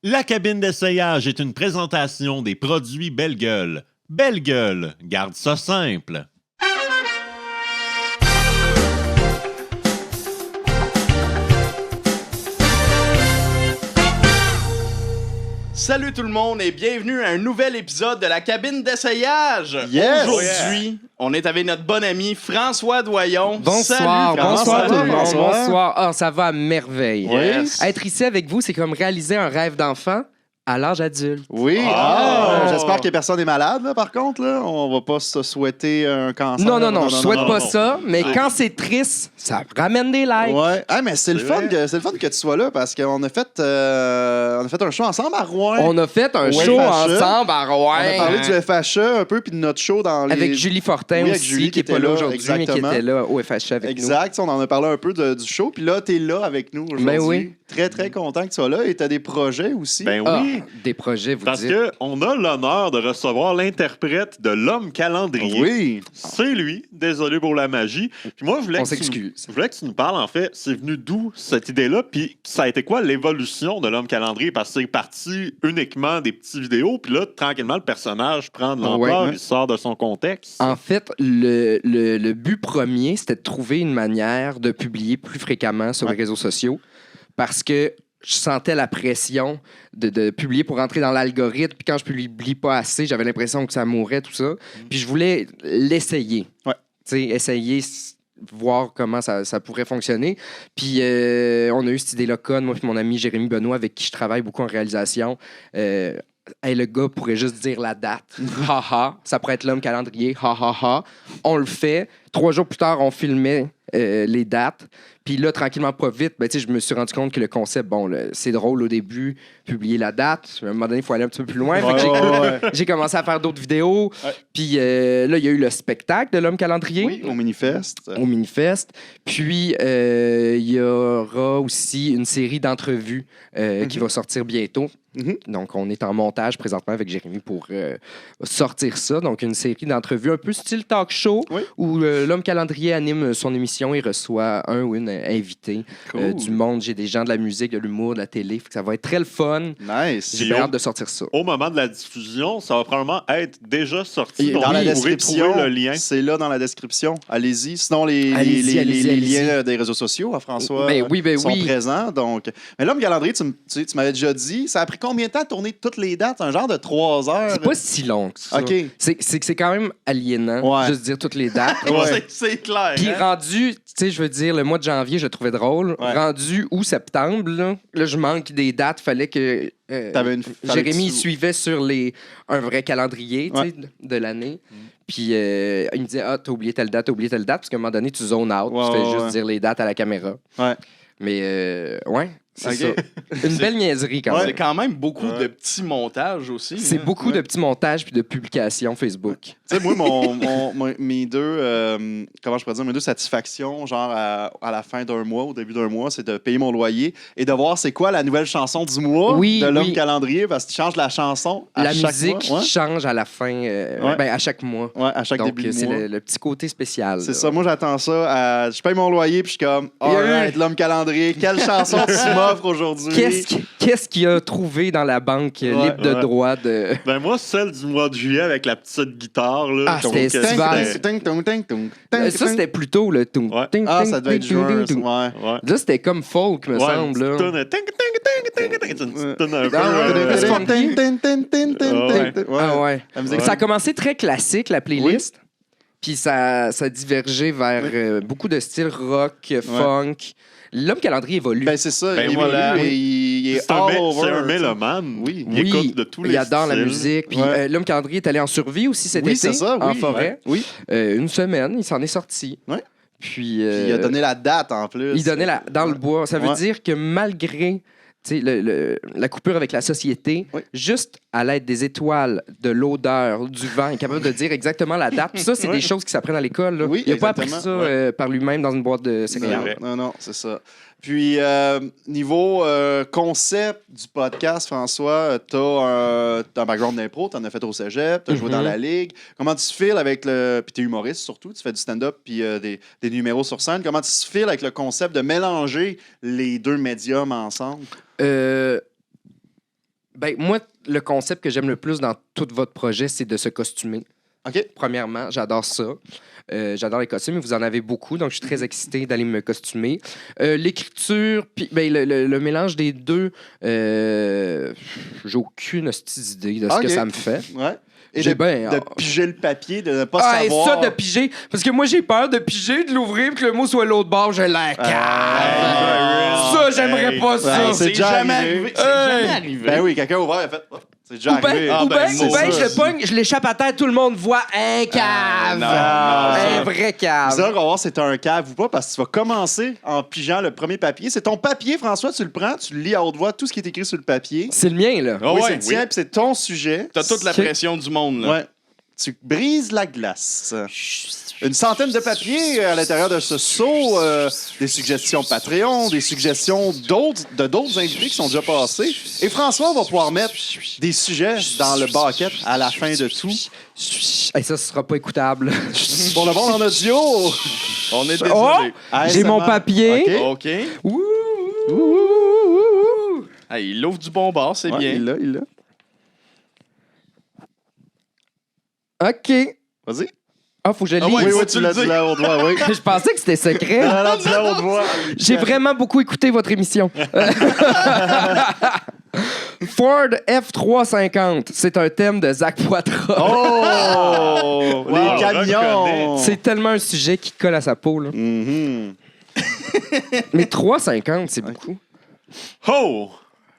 La cabine d'essayage est une présentation des produits Belle Gueule. Belle Gueule, garde ça simple. Salut tout le monde et bienvenue à un nouvel épisode de la cabine d'essayage. Yes! Aujourd'hui, on est avec notre bon ami François Doyon. Bonsoir, Salut, bonsoir tout le monde. François. Bonsoir. Ah, ça va à merveille. Yes. Être ici avec vous, c'est comme réaliser un rêve d'enfant à l'âge adulte. Oui. Ah! J'espère que personne n'est malade, là, par contre. Là. On va pas se souhaiter un cancer. Non, je souhaite pas non. ça, mais quand c'est triste, ça ramène des likes. Ouais. Ah, mais c'est le fun vrai. que tu sois là parce qu'on a fait un show ensemble à Rouen. On a fait un Au show FHE. ensemble à Rouen. On a parlé du FHE un peu puis de notre show dans les... Avec Julie Fortin Oui, avec aussi, Julie qui est qui pas était là là, aujourd'hui, mais qui exactement. était là au FHE avec Exact, on en a parlé un peu du show. Puis là, t'es là avec nous aujourd'hui. Ben oui. Très, très content que tu sois là. Et t'as des projets aussi. Ben nous. Ah, oui, des projets, vous parce dites. qu'on a l'honneur de recevoir l'interprète de l'homme calendrier. Oui. C'est lui, désolé pour la magie. Puis moi, je voulais On que tu s'excuse. je voulais que tu nous parles, en fait, c'est venu d'où cette idée-là, puis ça a été quoi l'évolution de l'homme calendrier? Parce que c'est parti uniquement des petites vidéos, puis là, tranquillement, le personnage prend de l'ampleur, Ouais. il sort de son contexte. En fait, le but premier, c'était de trouver une manière de publier plus fréquemment sur les réseaux sociaux parce que je sentais la pression de publier pour entrer dans l'algorithme. Puis quand je publie pas assez, j'avais l'impression que ça mourait, tout ça. Puis je voulais l'essayer. Ouais. Tu sais, essayer, voir comment ça pourrait fonctionner. Puis on a eu cette idée-là conne, moi et mon ami Jérémy Benoît, avec qui je travaille beaucoup en réalisation. Hey, le gars pourrait juste dire la date. Ha ha. Ça pourrait être l'homme calendrier. Ha ha ha. On le fait. 3 jours plus tard, on filmait les dates. Puis là, tranquillement, pas vite, ben, je me suis rendu compte que le concept, c'est drôle au début, publier la date. À un moment donné, il faut aller un petit peu plus loin. Fait que j'ai commencé à faire d'autres vidéos. Ouais. Puis là, il y a eu le spectacle de l'homme calendrier. Oui, au Minifest. Au Minifest. Puis, il y aura aussi une série d'entrevues qui va sortir bientôt. Donc, on est en montage présentement avec Jérémy pour sortir ça. Donc, une série d'entrevues un peu style talk show Oui. où l'homme calendrier anime son émission et reçoit un ou une invité Cool. du monde. J'ai des gens de la musique, de l'humour, de la télé. Fait que ça va être très le fun. Nice. J'ai Puis bien hâte de sortir ça. Au moment de la diffusion, ça va probablement être déjà sorti. Et Donc, dans la vous pourrez description, trouver le lien. c'est là dans la description. Allez-y. Sinon, les Allez-y. liens des réseaux sociaux à François Ben oui. sont présents. Donc... Mais l'homme calendrier, tu m'avais déjà dit, ça a pris combien de temps à tourner toutes les dates? Un genre de 3 heures? C'est pas si long que ça. OK. C'est quand même aliénant, Ouais. juste dire toutes les dates. Ouais. C'est clair. Puis hein? rendu, tu sais, je veux dire, le mois de janvier, je le trouvais drôle. Ouais. Rendu août, septembre, là, je manque des dates. Fallait que Fallait Jérémy que tu- suivait sur un vrai calendrier tu sais, de l'année. Puis il me disait, t'as oublié telle date, parce qu'à un moment donné, tu zones out. Ouais, tu fais ouais, juste ouais. dire les dates à la caméra. Ouais. Mais ouais, c'est Ok. ça. Une belle niaiserie quand C'est même. quand même beaucoup de petits montages aussi. C'est hein. beaucoup de petits montages puis de publications Facebook. Tu sais, moi, mes deux, comment je pourrais dire, mes deux satisfactions, genre à la fin d'un mois, au début d'un mois, c'est de payer mon loyer et de voir c'est quoi la nouvelle chanson du mois Oui, de l'homme oui. calendrier parce que tu changes la chanson à La chaque musique mois. Ouais. change à la fin, Ouais. à chaque mois. Ouais, à chaque Donc, début de c'est mois. le petit côté spécial. C'est là. ça, moi j'attends ça. Je paye mon loyer puis je suis comme, alright, l'homme calendrier, quelle chanson tu m'offres aujourd'hui? Qu'est-ce qu'il a trouvé dans la banque libre de ouais. droit de. Ben moi, celle du mois de juillet avec la petite guitare. Là, Ah, donc, c'était estival. Ça, c'était plutôt le tout. Ouais. Ah, ça devait être juin. Ouais. Ouais. Là, c'était comme folk, me Ouais, semble. une Là. petite toune, ting, ting, ting, ting, ting, c'est une petite toune un peu, Ah, ouais, euh, funky. Ouais. Ah ouais. La musique, Ça a commencé très classique, la playlist. Puis ça divergeait vers beaucoup de styles rock, funk. L'homme calendrier évolue. Ben, c'est ça. Ben il voilà. évolue et il est c'est all c'est over. un mélomane. Oui. Il écoute de tous les il adore la styles. musique. Puis Ouais. l'homme calendrier est allé en survie aussi cet Oui, été, c'est ça. en Oui. forêt. Oui. Une semaine, il s'en est sorti. Ouais. Puis, Puis il a donné la date en plus. il donnait dans le bois. Ça veut Ouais. dire que malgré tu sais, la coupure avec la société, Oui. juste à l'aide des étoiles, de l'odeur, du vent, il est capable de dire exactement la date. Puis ça, c'est des choses qui s'apprennent à l'école. Là. Oui, il n'a pas appris exactement. ça par lui-même dans une boîte de Non, céréales. non, c'est ça. Puis, niveau concept du podcast, François, tu as un background d'impro, tu en as fait au cégep, tu as joué dans la ligue. Comment tu te files avec le. Puis, tu es humoriste surtout, tu fais du stand-up puis des numéros sur scène. Comment tu te files avec le concept de mélanger les deux médiums ensemble? Ben, moi, le concept que j'aime le plus dans tout votre projet, c'est de se costumer. OK. Premièrement, j'adore ça. J'adore les costumes, et vous en avez beaucoup, donc je suis très excité d'aller me costumer. L'écriture, puis ben, le mélange des deux, j'ai aucune hostie d'idée de ce que OK. ça me fait. Ouais. Et J'ai de, bien de hâte. piger le papier, de ne pas Ah, et savoir. ça, de piger. Parce que moi, j'ai peur de piger, de l'ouvrir, que le mot soit l'autre bord, j'ai l'air cave. Ça, j'aimerais pas ça. Ouais, c'est déjà jamais arrivé. arrivé. C'est jamais arrivé. Ben oui, quelqu'un a ouvert, il a fait. Oh, c'est déjà Ou arrivé. bien, c'est je le pogne, je l'échappe à terre, tout le monde voit un cave. non, Un vrai cave. Vous allez voir si c'est un cave ou pas, parce que tu vas commencer en pigeant le premier papier. C'est ton papier, François, tu le prends, tu le lis à haute voix, tout ce qui est écrit sur le papier. C'est le mien, là. Ah Oui, ouais, c'est le tien, puis c'est ton sujet. T'as toute la C'est- pression du monde, là. Ouais. Tu brises la glace. Une centaine de papiers à l'intérieur de ce seau, des suggestions Patreon, des suggestions d'autres invités qui sont déjà passés. Et François va pouvoir mettre des sujets dans le bucket à la fin de tout. Hey, ça, ce sera pas écoutable. Pour le monde en audio, On est désolé. Oh! J'ai mon ASMR. papier. OK. OK. Ouh, ouh, ouh, ouh. Hey, il ouvre du bon bord, c'est Ouais, bien. il l'a. OK. Vas-y. Ah, faut que je le Ah lise. ouais, Oui, faut oui, que tu tu l'as le dit dis. là, haute voix, oui. Je pensais que c'était secret. Non, dis la haute voix. J'ai vraiment beaucoup écouté votre émission. Ford F350, c'est un thème de Zach Poitras. Oh! Wow, Les camions! C'est tellement un sujet qui colle à sa peau. Là. Mhm. Mais 3,50, c'est beaucoup. Oh!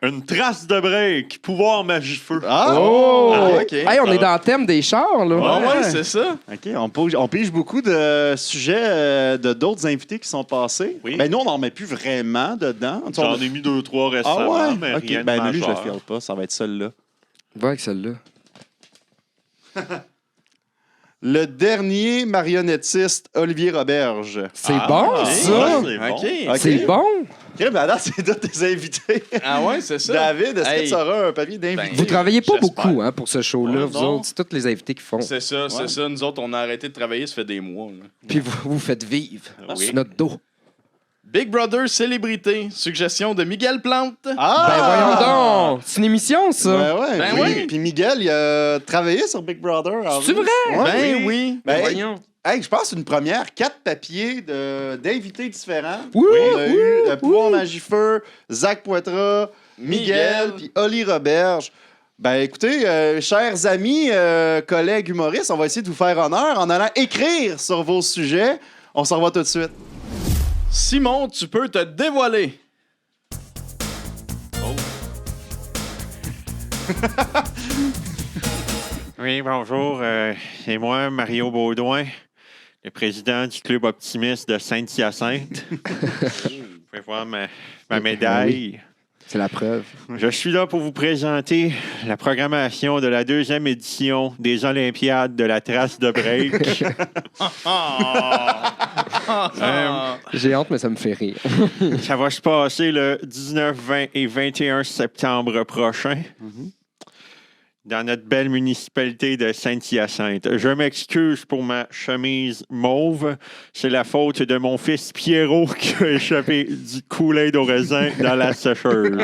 Une trace de break, pouvoir magie-feu. Ah! Oh! Ah, OK. Hey, on est dans le thème des chars, là. Ah ouais, Ouais. c'est ça. OK, on pige beaucoup de sujets de d'autres invités qui sont passés. Oui. Ben, nous, on n'en met plus vraiment dedans. J'en ai mis 2-3 Ah récemment, ouais? mais OK, rien de ben, lui, je le majeur. file pas. Ça va être celle-là. Va avec celle-là. Le dernier marionnettiste, Olivier Roberge. C'est Ah, bon, ok. ça. Ouais, c'est bon. OK. OK. C'est bon. OK, ben là, c'est tous tes invités. Ah ouais, c'est ça. David, est-ce que Hey. tu auras un papier d'invité? Vous travaillez pas J'espère. beaucoup hein, pour ce show-là, Ouais, vous non. autres. C'est tous les invités qui font. C'est ça, c'est Ouais. ça. Nous autres, on a arrêté de travailler, ça fait des mois. là. Puis vous faites vivre Oui. sur notre dos. Big Brother Célébrité. Suggestion de Miguel Plante. Ah! Ben voyons donc. C'est une émission, ça. Ben ouais, Ben oui. oui. Puis Miguel, il a travaillé sur Big Brother. C'est vrai? Ouais. Ben oui. Ben, Voyons. hey, je pense une première, 4 papiers d'invités différents. Oui, On a eu le Pouvoir Magifeu, Zach Poitras, Miguel, Miguel. puis Oli Roberge. Ben écoutez, chers amis, collègues humoristes, on va essayer de vous faire honneur en allant écrire sur vos sujets. On s'en revoit tout de suite. Simon, tu peux te dévoiler. Oui, bonjour. C'est moi, Mario Baudouin, le président du Club Optimiste de Saint-Hyacinthe. Vous pouvez voir ma médaille. C'est la preuve. Je suis là pour vous présenter la programmation de la 2e édition des Olympiades de la trace de break. J'ai honte, mais ça me fait rire. Ça va se passer le 19, 20 et 21 septembre prochain. Dans notre belle municipalité de Saint-Hyacinthe. Je m'excuse pour ma chemise mauve. C'est la faute de mon fils Pierrot qui a échappé du Kool-Aid au raisin dans la sécheuse.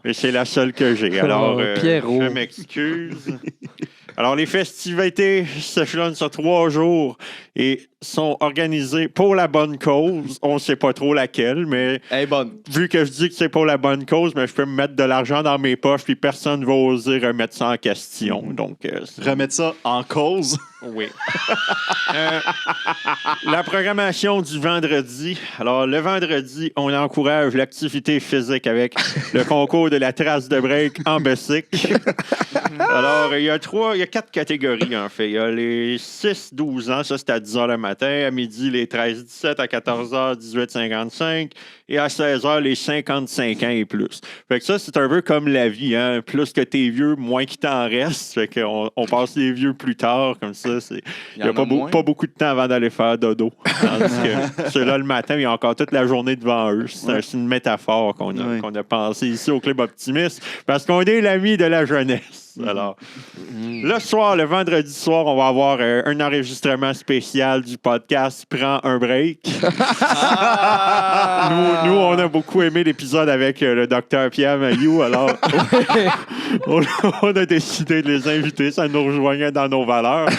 Et c'est la seule que j'ai. Alors, Pierrot. je m'excuse. Alors, les festivités s'échelonnent sur 3 jours et sont organisées pour la bonne cause. On ne sait pas trop laquelle, mais Hey, bonne. vu que je dis que c'est pour la bonne cause, mais je peux me mettre de l'argent dans mes poches puis personne ne va oser remettre ça en question. Donc, Remettre ça en cause. oui. La programmation du vendredi. Alors, le vendredi, on encourage l'activité physique avec le concours de la trace de break en bicycle. Alors, il y a 4 catégories, en fait. Il y a les 6-12 ans, ça c'est à 10h le matin. À midi, les 13-17, à 14h, 18-55. Et à 16h, les 55 ans et plus. Fait que ça, c'est un peu comme la vie, hein. Plus que t'es vieux, moins qu'il t'en reste. Fait qu'on passe les vieux plus tard, comme ça. Il Il n'y a pas, moins. pas beaucoup de temps avant d'aller faire dodo. Tandis que ceux-là, le matin, il y a encore toute la journée devant eux. C'est une métaphore qu'on a pensée ici au Club Optimiste, parce qu'on est l'ami de la jeunesse. Alors, le soir, le vendredi soir, on va avoir un enregistrement spécial du podcast Prends un break. Nous, on a beaucoup aimé l'épisode avec le docteur Pierre Mailloux. Alors, on a décidé de les inviter. Ça nous rejoignait dans nos valeurs.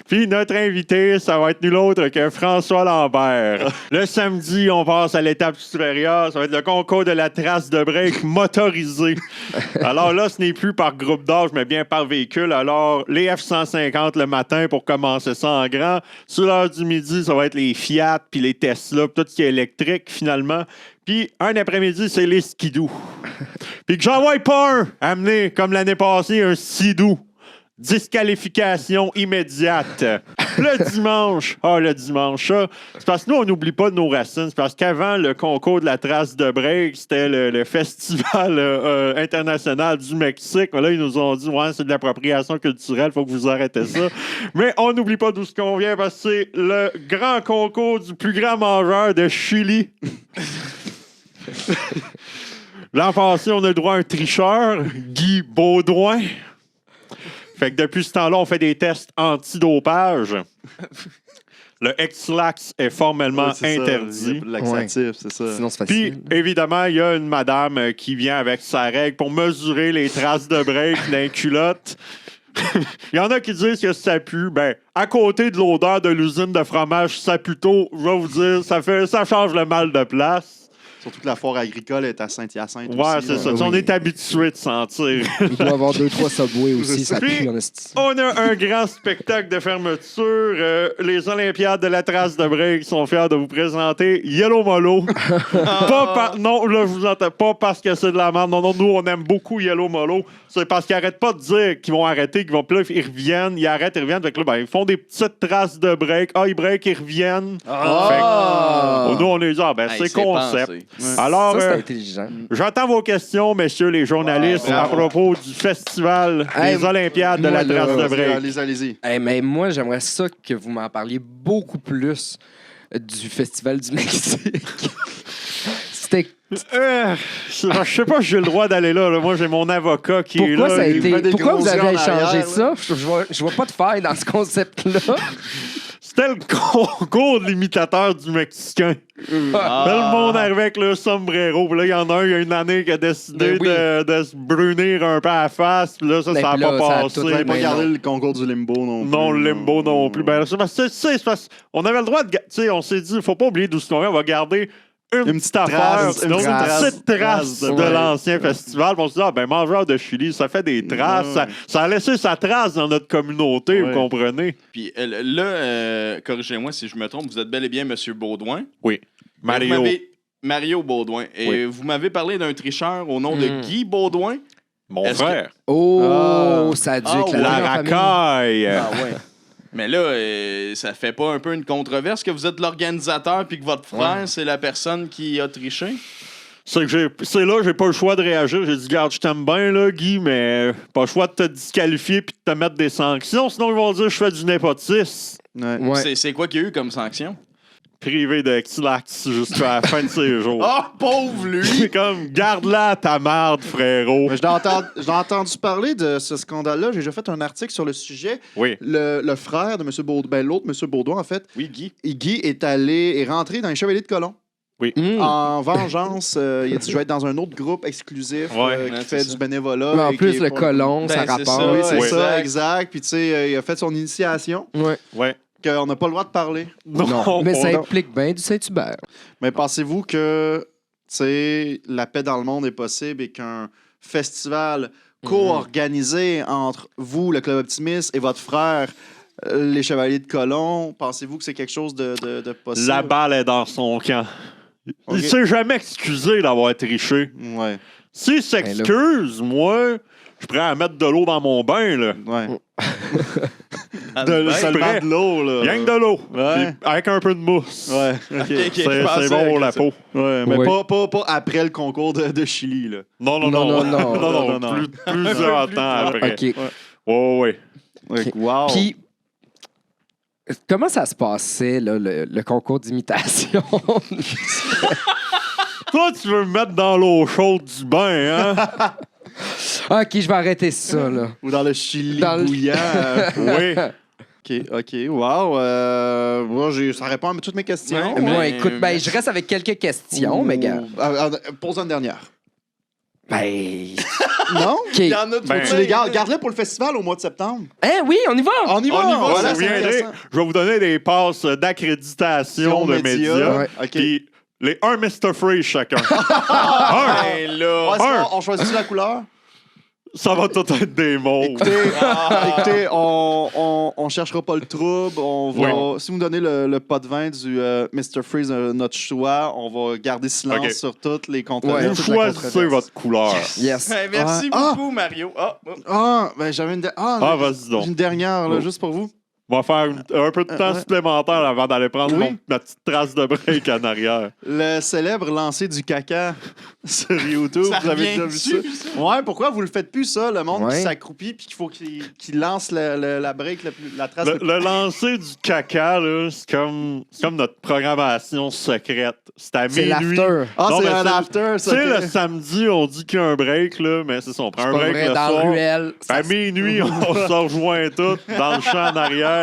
Puis notre invité, ça va être nul autre que François Lambert. Le samedi, on passe à l'étape supérieure. Ça va être le concours de la trace de break motorisée. Alors là, ce n'est plus par groupe d'âge, mais bien par véhicule. Alors, les F-150 le matin pour commencer ça en grand. Sur l'heure du midi, ça va être les Fiat, puis les Tesla, puis tout ce qui est électrique, finalement. Puis un après-midi, c'est les skidoo. Puis que j'en vois pas un amener, comme l'année passée, un skidoo. Disqualification immédiate. Le dimanche, ça, c'est parce que nous, on n'oublie pas de nos racines. C'est parce qu'avant le concours de la trace de break, c'était le festival international du Mexique. Là, ils nous ont dit, ouais, c'est de l'appropriation culturelle, faut que vous arrêtez ça. Mais on n'oublie pas d'où ce qu'on vient parce que c'est le grand concours du plus grand mangeur de Chili. L'an passé, on a le droit à un tricheur, Guy Baudouin. Fait que depuis ce temps-là, on fait des tests antidopage. Le X-Lax est formellement interdit. Le laxatif, c'est ça. Sinon, c'est facile. Puis, évidemment, il y a une madame qui vient avec sa règle pour mesurer les traces de break d'un culotte. Il y en a qui disent que ça pue. Ben, à côté de l'odeur de l'usine de fromage Saputo, je vais vous dire, ça change le mal de place. Surtout que la foire agricole est à Saint-Hyacinthe Ouais, aussi. c'est ça. Oui. On est habitué de sentir. Il doit y avoir 2-3 Subway aussi, ça Puis, pue en esti. on a un grand spectacle de fermeture. Les Olympiades de la trace de break sont fiers de vous présenter Yellow Molo. Non, là, je vous entends pas parce que c'est de la merde. Non, nous, on aime beaucoup Yellow Molo. C'est parce qu'ils arrêtent pas de dire qu'ils vont arrêter, qu'ils vont. Puis là, ils reviennent, ils arrêtent, ils reviennent. Fait que là, ben, ils font des petites traces de break. Ils break, ils reviennent. Fait que, nous, on les dit, c'est concept. Alors, Ça, c'est intelligent. j'entends vos questions, messieurs les journalistes, à propos du festival des Olympiades de la moi, là, trace de break. Allez-y. Hey, mais moi, j'aimerais ça que vous m'en parliez beaucoup plus du Festival du Mexique. C'était... Je sais pas si j'ai le droit d'aller là. Moi, j'ai mon avocat qui est Pourquoi là. ça a il été... fait des Pourquoi gros vous avez yeux en échangé arrière, ça? Je vois pas de faille dans ce concept-là. C'était le concours de l'imitateur du Mexicain. Là, le monde arrivait avec le sombrero. Puis là, il y en a un, il y a une année qui a décidé de se brunir un peu à la face. Puis là, ça n'a puis pas là, ça a passé. tout Vous n'avez pas Mais gardé non. le concours du limbo non plus. Non, le limbo non plus. Ben, c'est parce qu'on avait le droit de... Tu sais, on s'est dit, il faut pas oublier d'où ce qu'on vient. On va garder une petite affaire, trace, une une petite trace de ouais. l'ancien festival. Puis on se dit, mangeur de Chili, ça fait des traces. Ouais. Ça a laissé sa trace dans notre communauté, Ouais. vous comprenez? Puis là, corrigez-moi si je me trompe, vous êtes bel et bien M. Baudouin. Oui. Mario. Mario Baudouin. Et Oui. vous m'avez parlé d'un tricheur au nom de Guy Baudouin. Mon Est-ce frère. Oh, ça a dû Ah, éclater La en famille. racaille. Ouais. Mais là, ça fait pas un peu une controverse que vous êtes l'organisateur puis que votre frère, c'est la personne qui a triché? C'est là, j'ai pas le choix de réagir. J'ai dit, garde, je t'aime bien, là, Guy, mais pas le choix de te disqualifier puis de te mettre des sanctions. Sinon, ils vont dire que je fais du népotisme. Ouais. Ouais. C'est quoi qu'il y a eu comme sanction? Privé de X-Lax jusqu'à la fin de ses jours. Oh, pauvre lui! C'est comme, garde-la ta marde, frérot. Mais j'ai entendu parler de ce scandale-là. J'ai déjà fait un article sur le sujet. Oui. Le frère de M. Baudouin, l'autre M. Baudouin, en fait, Oui, Guy. Guy est rentré dans les Chevaliers de Colomb. Mm. En vengeance, il a dit je vais être dans un autre groupe exclusif Ouais, qui c'est fait ça. du bénévolat. Mais en et plus, qui est le pour- colon, ça Ben, c'est rapporte. ça. Oui, c'est Oui. ça, exact. Puis tu sais, il a fait son initiation, Ouais. Ouais. qu'on n'a pas le droit de parler. Non, mais ça on- implique bien du Saint-Hubert. Mais pensez-vous que tu sais, la paix dans le monde est possible et qu'un festival co-organisé entre vous, le Club Optimiste, et votre frère, les Chevaliers de Colomb, pensez-vous que c'est quelque chose de possible? La balle est dans son camp. Ok. Il s'est jamais excusé d'avoir triché. Ouais, S'il s'excuse, moi, je suis prêt à mettre de l'eau dans mon bain, là. ouais. De- Seulement prêt. de l'eau, là. Rien que de l'eau. Ouais. Puis avec un peu de mousse. Ouais, ok. Ok, C'est je pensais c'est bon pour que la ça- peau. Ouais, mais Oui. pas après le concours de Chili, là. Non, non, Non, non. non, non. Non. Plusieurs temps après. OK. Ouais, ouais. OK. Wow. Puis, comment ça se passait, là, le concours d'imitation? Toi, tu veux me mettre dans l'eau chaude du bain, hein? OK, je vais arrêter ça, là. Ou dans le Chili Dans le- bouillant. Oui. OK. Wow. Moi, ça répond à toutes mes questions. Ouais. Moi, Mais- écoute, je reste avec quelques questions, mais gars. Pose une dernière. Ben. Non? OK. Il y en a Ben, Tu les gardes. Garde-les pour le festival au mois de septembre. Hein, oui, on y va. On y va. On y va, Voilà, Vous c'est viendrez, intéressant. je vais vous donner des passes d'accréditation de médias. Ouais. OK. Puis les 1 Mr. Freeze chacun. Ben là. Ouais, sinon, on choisit la couleur? Ça va tout être des mots. Écoutez, on cherchera pas le trouble. On va, si vous me donnez le pot de vin du Mr. Freeze, notre choix, on va garder silence OK. sur toutes les Vous controverses. toute la choisissez controverse. votre couleur. Yes. Ben, merci Ouais. beaucoup, Mario. Ah, ah. Ah, ben j'avais une, Vas-y donc. une dernière, là, Oh. juste pour vous. On va faire un peu de temps Ouais. supplémentaire avant d'aller prendre Oui. ma petite trace de break en arrière. Le célèbre lancer du caca sur YouTube. Ça vous avez déjà vu ça? revient-tu, ça? Ouais, pourquoi vous le faites plus, ça? Le monde qui Ouais. s'accroupit puis qu'il faut qu'il lance la break, la trace. Le lancer du caca, là, c'est comme notre programmation secrète. C'est à C'est minuit. l'after. Ah, Non, c'est mais un c'est- after, Tu ça. sais, ok. le samedi, on dit qu'il y a un break, là, mais c'est ça, on prend un Pas break vrai, le dans soir. le ruelle. À minuit, on se rejoint tous dans le champ en arrière.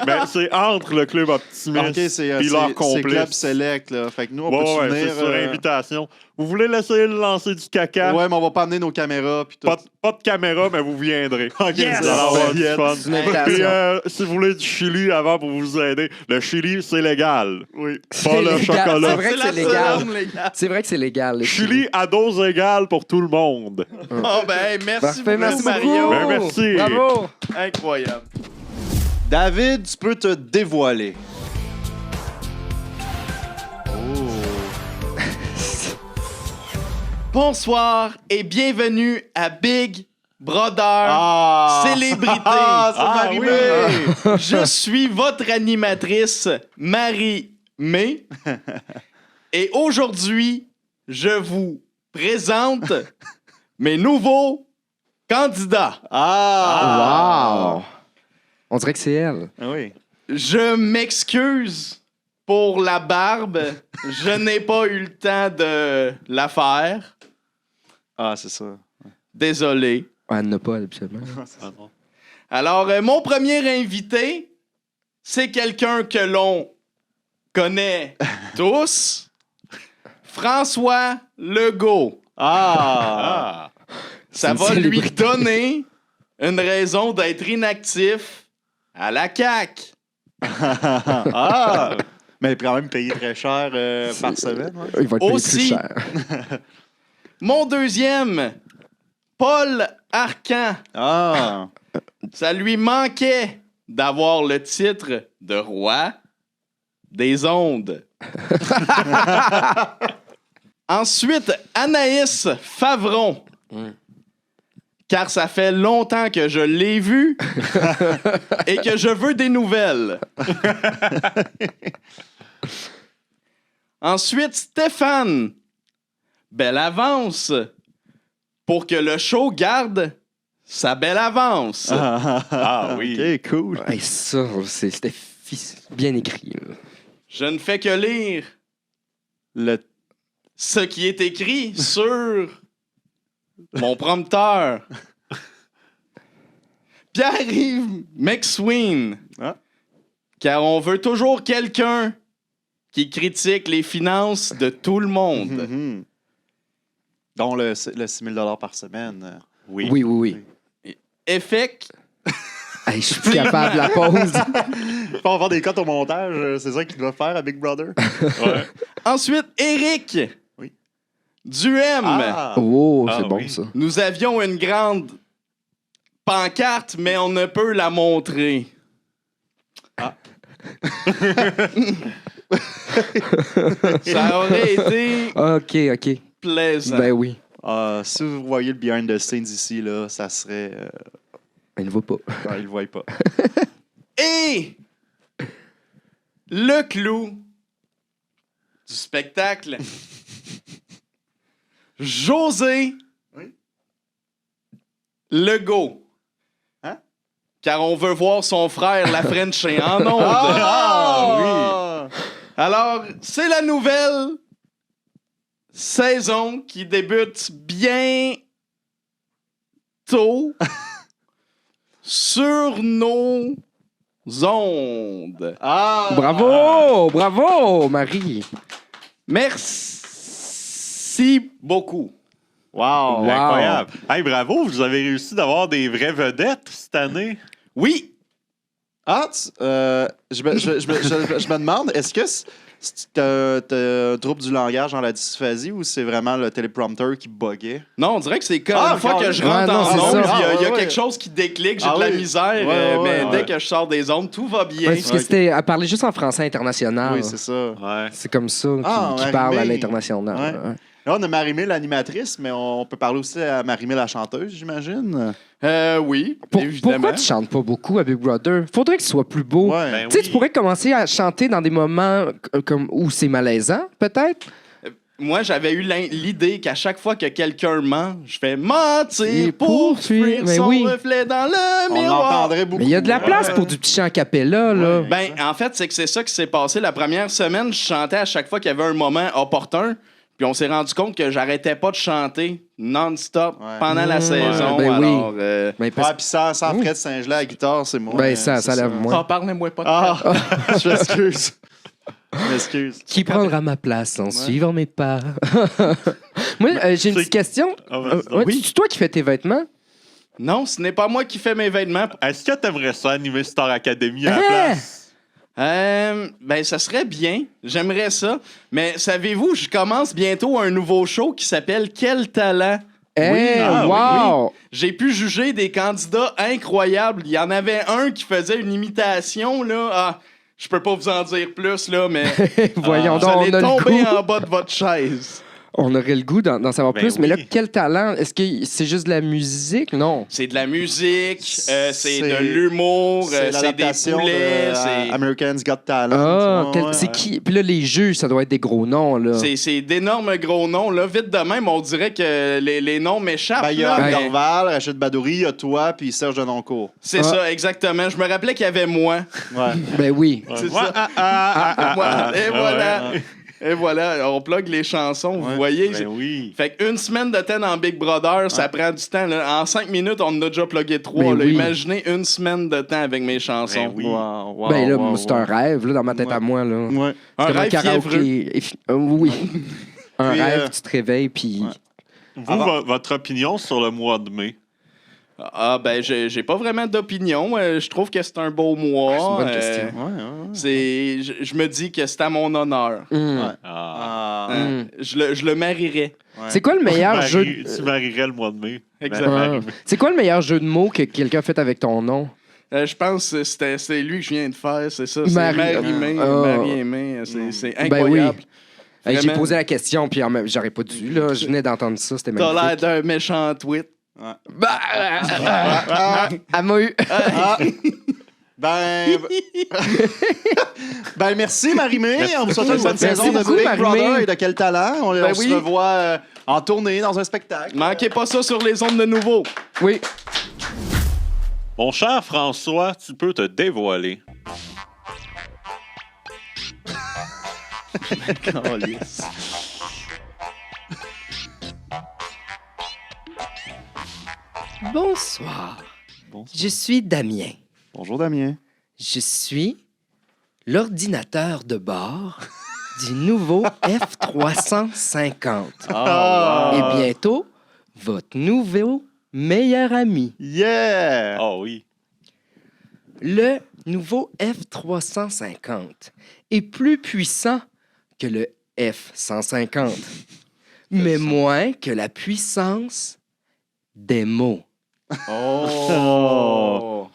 Mais c'est entre le club optimiste Ok, c'est et leur c'est complice. Club Select, là. Fait que nous, on Ouais, peut ouais, venir. c'est sur invitation. Vous voulez laisser le lancer du caca? Ouais, mais on va pas amener nos caméras. Puis tout. Pas de caméra, mais vous viendrez. Yes! Vous allez avoir du fun. C'est une invitation. Puis, si vous voulez du chili avant pour vous aider, le chili, c'est légal. Oui. Pas le légal. chocolat. C'est vrai que la c'est légal. somme, les gars. C'est vrai que c'est légal. le Chili à dose égale pour tout le monde. Oh, ben, merci Parfait, beaucoup, merci Mario. beaucoup. Ben, merci. Bravo. Incroyable. David, tu peux te dévoiler. Bonsoir et bienvenue à Big Brother Ah! Célébrité. Ah, c'est Ah, Marie-Mé! Je suis votre animatrice, Marie-Mé. Et aujourd'hui, je vous présente mes nouveaux candidats. Ah! Wow. On dirait que c'est elle. Ah oui. Je m'excuse pour la barbe. Je n'ai pas eu le temps de la faire. Ah, c'est ça. Désolé. Ouais, elle n'a pas, habituellement. Alors, mon premier invité, c'est quelqu'un que l'on connaît tous. François Legault. Ah! Ça une va lui célébrité. donner une raison d'être inactif à la CAQ. Ah! Mais quand même payé très cher par semaine. Ouais. Il va être payé Aussi. plus cher. Mon deuxième, Paul Arcan. Ah! Ça lui manquait d'avoir le titre de roi des ondes. Ensuite, Anaïs Favron. Car ça fait longtemps que je l'ai vu et que je veux des nouvelles. Ensuite, Stéphane. Belle avance pour que le show garde sa belle avance. Ah oui. Ok, cool. Hey, ça, c'était bien écrit. Là. Je ne fais que lire Le... ce qui est écrit sur mon prompteur. Pierre-Yves McSween. Ah. Car on veut toujours quelqu'un qui critique les finances de tout le monde. Mhm. Dont le 6 000 par semaine. Oui. Oui, oui, oui. Effect. Hey, je suis plus capable de la pause. Faut avoir des cotes au montage, c'est ça qu'il doit faire à Big Brother. Ouais. Ensuite, Eric. Oui. Duhem. Ah! Oh, Ah, c'est bon, oui. ça. Nous avions une grande pancarte, mais on ne peut la montrer. Ça aurait été OK, OK. plaisant. Ben oui. Ah, si vous voyez le behind the scenes ici, là, ça serait. Elle ne va pas. Ah, il le voit pas. Et le clou du spectacle, José Oui. Legault. Hein? Car on veut voir son frère la Frenchie en ondes. Ah! Alors, c'est la nouvelle saison qui débute bien bientôt sur nos ondes. Ah! Bravo, Marie. Merci beaucoup. Wow! Incroyable. Hey, bravo, vous avez réussi d'avoir des vraies vedettes cette année. Oui, Ah, je me demande, est-ce que t'as un trouble du langage dans la dysphasie ou c'est vraiment le téléprompteur qui buguait? non, on dirait que c'est comme Ah, une fois que je ouais, rentre non, en c'est ondes, ça. il y a Ouais. quelque chose qui déclic, j'ai Ah de la oui. misère, Ouais, mais ouais. dès que je sors des ondes, tout va bien. Ouais, parce que elle parlait juste en français international. Oui, c'est ça. Ouais. C'est comme ça Ah, qui parle à Marie-Mé. l'international. Ouais. Ouais. Là, on a Marie-Mé, l'animatrice, mais on peut parler aussi à Marie-Mé, la chanteuse, j'imagine. Oui, Pourquoi évidemment. tu chantes pas beaucoup à Big Brother? Faudrait que ce soit plus beau. Ouais. Ben Tu sais, oui. tu pourrais commencer à chanter dans des moments comme où c'est malaisant, peut-être? Moi, j'avais eu l'idée qu'à chaque fois que quelqu'un ment, je fais mentir Et pour poursuivre. fuir Mais son oui. reflet dans le On miroir. l'entendrait beaucoup. Mais il y a de la place Ouais. pour du petit chant a cappella, là. Ouais. Ben, en fait, c'est que c'est ça qui s'est passé. La première semaine, je chantais à chaque fois qu'il y avait un moment opportun. Puis on s'est rendu compte que j'arrêtais pas de chanter non-stop Ouais. pendant la saison. Ben oui. alors, Mais parce- Ouais, puis sans Fred Saint-Gelais à la guitare, c'est moi. Ben, ça c'est lève moins. parlez-moi pas de Ah, je m'excuse. Je m'excuse. Qui prendra ma place en suivant mes pas? Moi, j'ai une petite question. Ah, vas-y donc. Ouais, c'est toi qui fais tes vêtements? Non, ce n'est pas moi qui fais mes vêtements. Est-ce que t'aimerais ça animer Star Academy à la Hein? place? Ben, ça serait bien. J'aimerais ça. Mais savez-vous, je commence bientôt un nouveau show qui s'appelle Quel talent? Hey, ah, wow! J'ai pu juger des candidats incroyables. Il y en avait un qui faisait une imitation, là. Ah, je peux pas vous en dire plus, là, mais Voyons vous donc, on allez a le tomber goût. en bas de votre chaise. On aurait le goût d'en savoir Ben plus. Mais là, oui. quel talent? Est-ce que c'est juste de la musique? Non. C'est de la musique, c'est C'est- de l'humour, C'est c'est des l'adaptation poulets, de c'est... American's Got Talent. Ah, Ouais, quel- ouais. c'est qui? Puis là, les juges, ça doit être des gros noms, là. C'est d'énormes gros noms. Là, vite de même, on dirait que les noms m'échappent. Ben, il y a là, Anne mais Dorval, Rachid Badouri, il y a toi, puis Serge Denoncourt. c'est Ah. ça, exactement. Je me rappelais qu'il y avait moi. Ouais. Ben oui. C'est Ouais, ça. Voilà. Et voilà. ouais. Et voilà, on plug les chansons, vous Ouais. voyez. Ben oui. Fait qu'une semaine de temps dans Big Brother, ça prend du temps. Là. En 5 minutes, on en a déjà plugué 3. Ben là. oui. Imaginez une semaine de temps avec mes chansons. Ben oui. Wow, wow, Ben là, wow, c'est un wow. rêve, là, dans ma tête Ouais. à moi, là. Ouais. Un C'est comme rêve fiévreux. Oui. Un Puis, rêve, tu te réveilles, puis... Vous, Avant- votre opinion sur le mois de mai? Ah, ben, j'ai pas vraiment d'opinion. Je trouve que c'est un beau mois. C'est une bonne question. Ouais, ouais. Je me dis que c'est à mon honneur. Hmm. Ouais. Ah. Ah, Hmm. Je le marierais. ouais. C'est quoi le meilleur jeu... Tu marierais le mois de mai. Exactement. Ben, Ah. C'est quoi le meilleur jeu de mots que quelqu'un a fait avec ton nom? Je pense que c'est lui que je viens de faire, c'est ça. C'est Marie- Marie-Aimée. Ah. Marie-Aimée, c'est Ben incroyable. Hey, j'ai Vraiment. posé la question, puis j'aurais pas dû, là. Je venais d'entendre ça, c'était T'as l'air magnifique. d'un méchant tweet. Elle m'a eu... Ah. Ben... ben, merci, Marie-Mé. On vous souhaite une bonne Merci saison de beaucoup, Big Marie-Mé. Brother et de Quel Talent. On Ben se oui. revoit en tournée dans un spectacle. Manquez pas ça sur les ondes de nouveau. Oui. Mon cher François, tu peux te dévoiler. Calisse. Bonsoir. Bonsoir. Je suis Damien. Bonjour, Damien. Je suis l'ordinateur de bord du nouveau F350. Ah. Et bientôt, votre nouveau meilleur ami. Yeah! Ah oui. Le nouveau F350 est plus puissant que le F150, mais moins que la puissance des mots. Oh!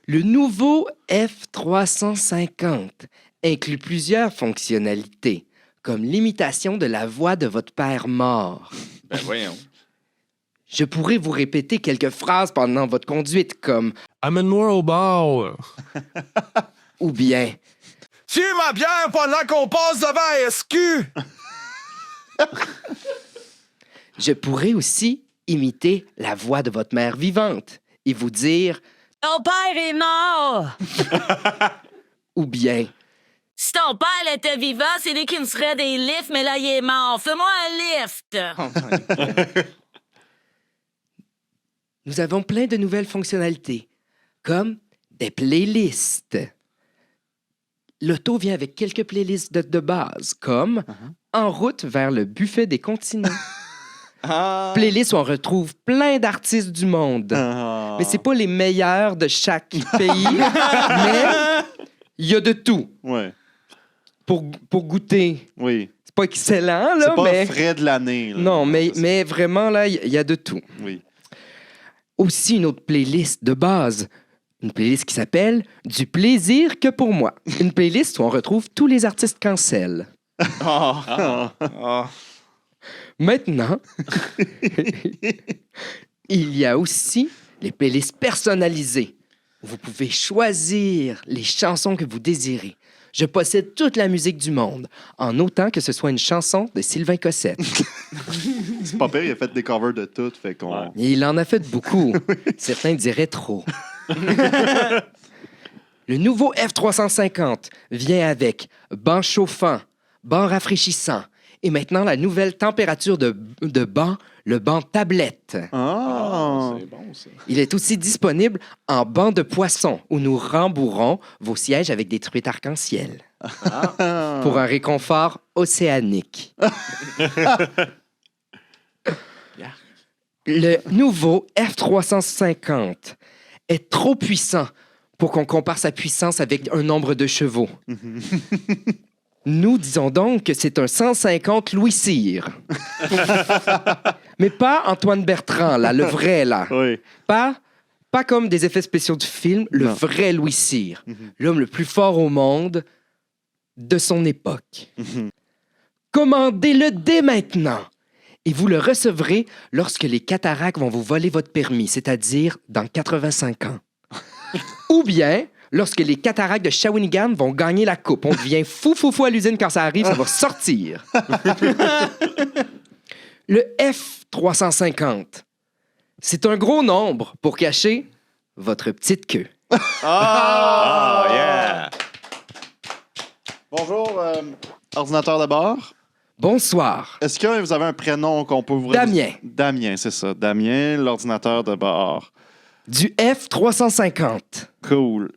Le nouveau F350 inclut plusieurs fonctionnalités, comme l'imitation de la voix de votre père mort. Ben voyons. Je pourrais vous répéter quelques phrases pendant votre conduite, comme Amène-moi au bar. ou bien Tiens ma bière pendant qu'on passe devant SQ. je pourrais aussi imiter la voix de votre mère vivante et vous dire Ton père est mort! ou bien Si ton père était vivant, c'est lui qui me ferait des lifts, mais là, il est mort. Fais-moi un lift! nous avons plein de nouvelles fonctionnalités, comme des playlists. L'auto vient avec quelques playlists de base, comme En route vers le buffet des continents. Ah. Playlist où on retrouve plein d'artistes du monde. Ah. Mais c'est pas les meilleurs de chaque pays, mais il y a de tout Ouais, pour goûter. oui. C'est pas excellent, là, C'est pas mais... frais de l'année. là. Non, mais, C'est ça. mais vraiment, là, il y a de tout. Oui. Aussi, une autre playlist de base. Une playlist qui s'appelle « Du plaisir que pour moi ». Une playlist où on retrouve tous les artistes cancel. Ah. Ah. Maintenant, il y a aussi les playlists personnalisées. Où vous pouvez choisir les chansons que vous désirez. Je possède toute la musique du monde, en autant que ce soit une chanson de Sylvain Cossette. C'est pas pire, il a fait des covers de tout, fait qu'on... Ouais. Et il en a fait beaucoup. Certains diraient trop. Le nouveau F350 vient avec banc chauffant, banc rafraîchissant et maintenant la nouvelle température de banc, le banc tablette. Ah! C'est bon, ça. Il est aussi disponible en banc de poisson où nous rembourrons vos sièges avec des truites arc-en-ciel pour un réconfort océanique. Le nouveau F350 est trop puissant pour qu'on compare sa puissance avec un nombre de chevaux. Nous disons donc que c'est un 150 Louis Cyr. Mais pas Antoine Bertrand, là, le vrai, là. Oui. Pas comme des effets spéciaux du film, le Non. vrai Louis Cyr. L'homme le plus fort au monde de son époque. Commandez-le dès maintenant. Et vous le recevrez lorsque les cataractes vont vous voler votre permis, c'est-à-dire dans 85 ans. Ou bien lorsque les cataractes de Shawinigan vont gagner la coupe. On devient fou à l'usine quand ça arrive, ça va sortir. Le F350, c'est un gros nombre pour cacher votre petite queue. Ah, yeah! Bonjour, ordinateur de bord. Bonsoir. Est-ce que vous avez un prénom qu'on peut vous... Damien. Damien, c'est ça. Damien, l'ordinateur de bord. Du F350. Cool.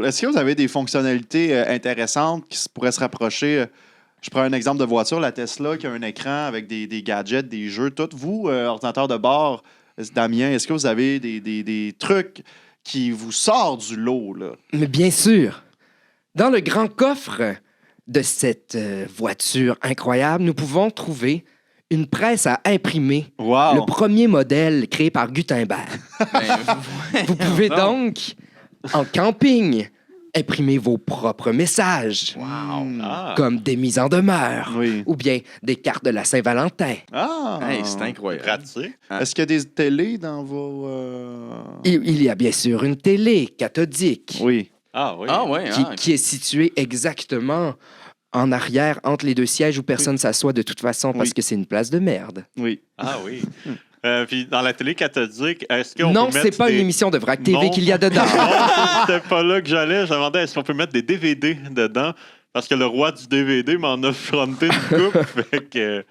Est-ce que vous avez des fonctionnalités intéressantes qui pourraient se rapprocher? Je prends un exemple de voiture, la Tesla, qui a un écran avec des gadgets, des jeux, tout. Vous, ordinateur de bord, Damien, est-ce que vous avez des trucs qui vous sortent du lot, là? Mais bien sûr. Dans le grand coffre de cette voiture incroyable, nous pouvons trouver une presse à imprimer. Wow! Le premier modèle créé par Gutenberg. Vous pouvez donc, en camping, imprimer vos propres messages, Ah. comme des mises en demeure, Oui. ou bien des cartes de la Saint-Valentin. Ah! Hey, c'est incroyable. Pratique. Est-ce qu'il y a des télés dans vos... Il y a bien sûr une télé cathodique Oui. Ah oui. Ah ouais, qui est située exactement en arrière, entre les deux sièges où personne ne s'assoit de toute façon parce Oui. que c'est une place de merde. Oui. Ah oui. Puis dans la télé cathodique, est-ce qu'on Non, peut mettre c'est pas des... une émission de Vrac TV Non. qu'il y a dedans. Non, c'était pas là que j'allais. Je demandais est-ce qu'on peut mettre des DVD dedans? Parce que le roi du DVD m'en a fronté une coupe. Fait que...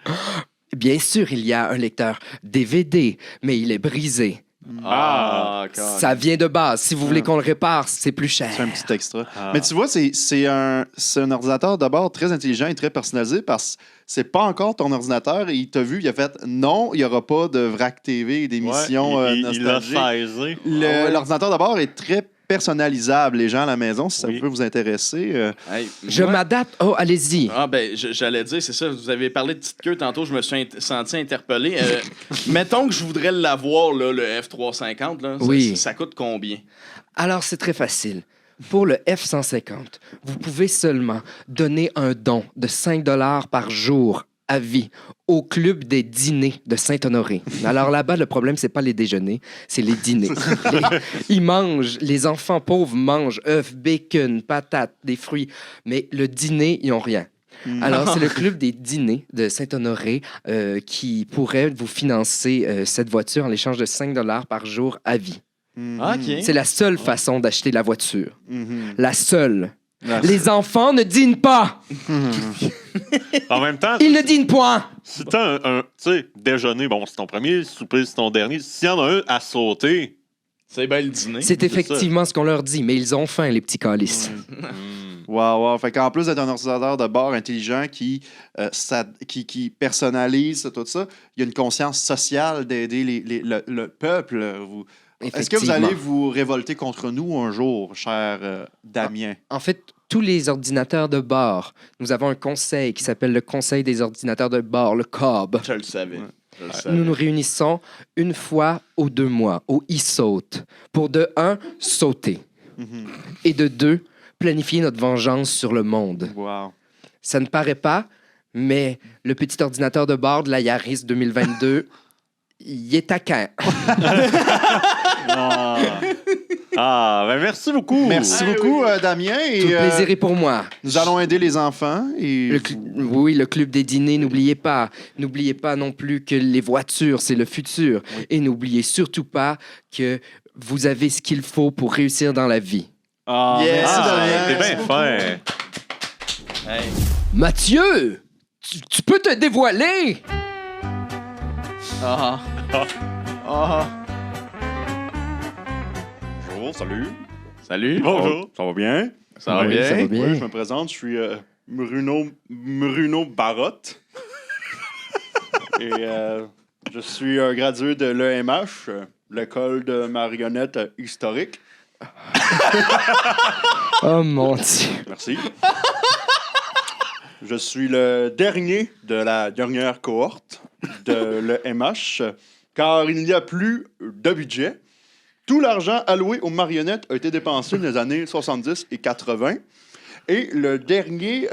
Bien sûr, il y a un lecteur DVD, mais il est brisé. Ah, Ça vient de base. Si vous voulez qu'on le répare, c'est plus cher. C'est un petit extra. Ah. Mais tu vois, c'est un ordinateur d'abord très intelligent et très personnalisé parce que c'est pas encore ton ordinateur et il t'a vu, il a fait non, il n'y aura pas de Vrac TV et d'émissions Ouais, il l'a nostalgiques. saisi. L'ordinateur d'abord est très personnalisable, les gens à la maison, si ça Oui. peut vous intéresser. Hey, Je moi- m'adapte. Oh, allez-y. Ah, ben, j'allais dire, c'est ça. Vous avez parlé de petite queue tantôt, je me suis senti interpellé. Mettons que je voudrais l'avoir, là, le F350. Là, Oui. ça coûte combien? Alors, c'est très facile. Pour le F150, vous pouvez seulement donner un don de 5 $ par jour à vie au club des dîners de Saint-Honoré. Alors là-bas, le problème, c'est pas les déjeuners, c'est les dîners. Ils mangent, les enfants pauvres mangent œufs, bacon, patates, des fruits, mais le dîner, ils n'ont rien. Alors, c'est le club des dîners de Saint-Honoré qui pourrait vous financer cette voiture en l'échange de 5 $ par jour à vie. Mhm. Ah, OK. C'est la seule façon d'acheter la voiture. Mhm. La seule. Les enfants ne dînent pas. En même temps, Ils ne dînent point. si t'as un tu sais, déjeuner, bon, c'est ton premier, souper, c'est ton dernier. S'il y en a un à sauter, C'est bien le dîner. C'est effectivement ce qu'on leur dit, mais ils ont faim, les petits calices. Wow. Fait qu'en plus d'être un ordinateur de bord intelligent qui personnalise tout ça, il y a une conscience sociale d'aider le peuple. Est-ce que vous allez vous révolter contre nous un jour, cher Damien? En fait, tous les ordinateurs de bord, nous avons un conseil qui s'appelle le Conseil des ordinateurs de bord, le COB. Je le savais. Je le savais. Nous nous réunissons une fois aux 2 mois, au e-saute, pour de 1, sauter, et de 2, planifier notre vengeance sur le monde. Wow. Ça ne paraît pas, mais le petit ordinateur de bord de la Yaris 2022, il est taquin. Ben merci beaucoup. Merci beaucoup, Damien. Et, Tout le plaisir est pour moi. nous allons aider les enfants. Et Oui, le club des dîners, n'oubliez pas. N'oubliez pas non plus que les voitures, c'est le futur. Et n'oubliez surtout pas que vous avez ce qu'il faut pour réussir dans la vie. Merci, Damien. T'es bien fin. Mathieu, tu peux te dévoiler? Ah. Bonjour, salut. Salut. Bonjour. Ça va bien? Ça va bien? Ça va bien. Oui, je me présente, je suis Bruno Barotte. Et je suis un gradué de l'EMH, l'école de marionnettes historique. Oh mon Dieu. Merci. Je suis le dernier de la dernière cohorte de l'EMH, car il n'y a plus de budget. Tout l'argent alloué aux marionnettes a été dépensé dans les années 70 et 80. Et le dernier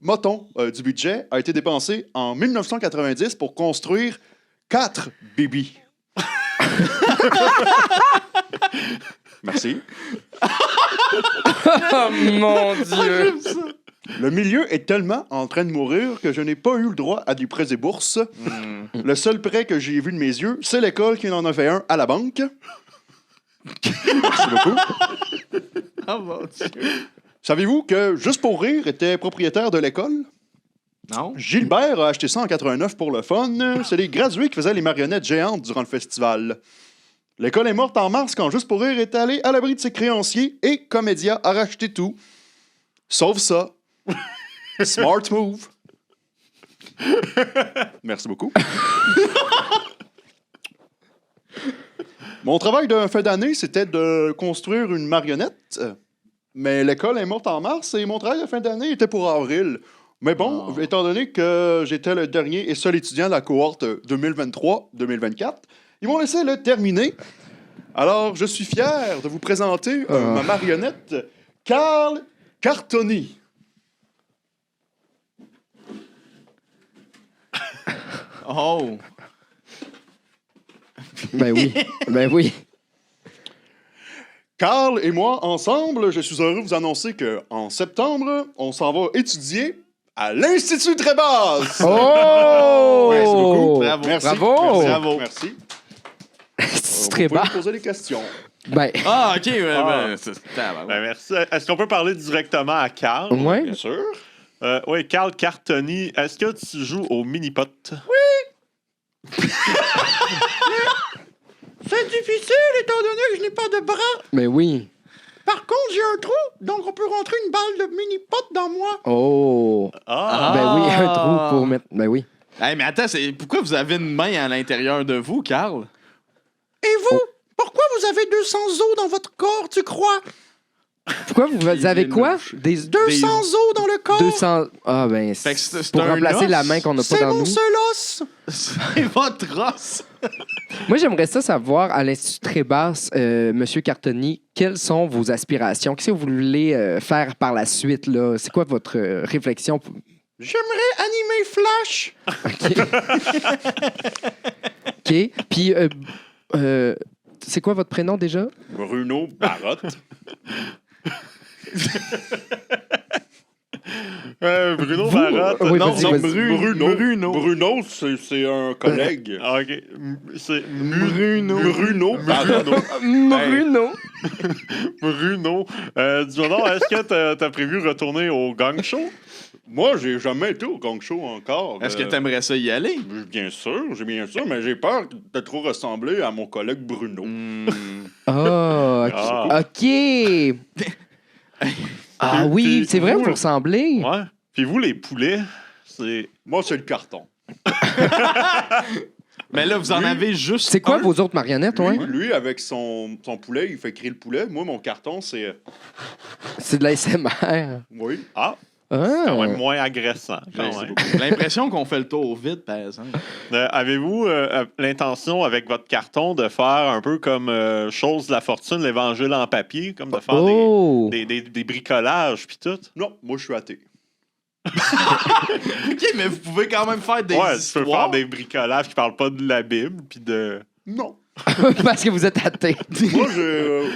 moton du budget a été dépensé en 1990 pour construire 4 bébés. Merci. Oh mon Dieu. Le milieu est tellement en train de mourir que je n'ai pas eu le droit à des prêts et bourses. Le seul prêt que j'ai vu de mes yeux, c'est l'école qui en a fait un à la banque. Merci beaucoup. Oh mon Dieu. Savez-vous que Juste pour rire était propriétaire de l'école? Non? Gilbert a acheté ça en 89 pour le fun. C'est les gradués qui faisaient les marionnettes géantes durant le festival. L'école est morte en mars quand Juste pour rire est allé à l'abri de ses créanciers et Comédia a racheté tout. Sauf ça. Smart move. Merci beaucoup. Mon travail de fin d'année, c'était de construire une marionnette. Mais l'école est morte en mars et mon travail de fin d'année était pour avril. Mais bon, étant donné que j'étais le dernier et seul étudiant de la cohorte 2023-2024, ils m'ont laissé le terminer. Alors, je suis fier de vous présenter ma marionnette, Carl Cartoni. Oh! Ben oui, ben oui. Carl et moi, ensemble, je suis heureux de vous annoncer qu'en septembre, on s'en va étudier à l'Institut Trébasse. Oh! Merci beaucoup. Bravo. Merci. Bravo. Bravo. Merci. C'est Vous très pouvez bas. me poser des questions. Ben, Ah, OK. Ben, merci. Est-ce qu'on peut parler directement à Carl? ouais. Bien sûr. Oui, Carl Cartoni, est-ce que tu joues au mini-pot? C'est difficile étant donné que je n'ai pas de bras. Ben oui. Par contre, j'ai un trou, donc on peut rentrer une balle de mini-pot dans moi. Oh. Ah! Ben oui, un trou pour mettre. Ben oui. Hey, mais attends, pourquoi vous avez une main à l'intérieur de vous, Carl? Et vous? Pourquoi vous avez 200 os dans votre corps, tu crois? Pourquoi vous avez quoi? 200 os dans le corps. 200. Ah, ben, Fait que c'est pour un remplacer os. la main qu'on n'a pas C'est dans mon nous. seul os. C'est votre os! Moi, j'aimerais ça savoir, à l'Institut Trébasse, Monsieur Cartoni, quelles sont vos aspirations? Qu'est-ce que vous voulez faire par la suite, là? C'est quoi votre réflexion? J'aimerais animer Flash. OK. Puis, c'est quoi votre prénom déjà? Bruno Barotte. Bruno Marotte. Oui, Non, vas-y, non, vas-y. Bruno. Bruno, c'est un collègue. Ah, OK. C'est Bruno. Bruno. Bruno. Dis-moi donc, est-ce que t'as prévu retourner au gang show? Moi, j'ai jamais été au gang show encore. Est-ce que t'aimerais ça y aller? Bien sûr, mais j'ai peur de trop ressembler à mon collègue Bruno. Ah, Ah. OK. Ah oui, Puis c'est vrai, vous, vous ressemblez. Ouais. Puis vous, les poulets, c'est... Moi, c'est le carton. Mais là, vous en avez juste. C'est quoi un? vos autres marionnettes, ouais? Lui, avec son poulet, il fait crier le poulet. Moi, mon carton, c'est... C'est de la SMR. Oui. Ah, Ah. quand même moins agressant. Quand Merci même. beaucoup. J'ai l'impression qu'on fait le tour vite, par exemple. Avez-vous l'intention, avec votre carton, de faire un peu comme Chose de la fortune, l'évangile en papier, comme de faire Oh! des bricolages puis tout? Non, moi, je suis athée. OK, mais vous pouvez quand même faire des Ouais, tu histoires. peux faire des bricolages qui parlent pas de la Bible puis de... Non. Parce que vous êtes athée. Moi, je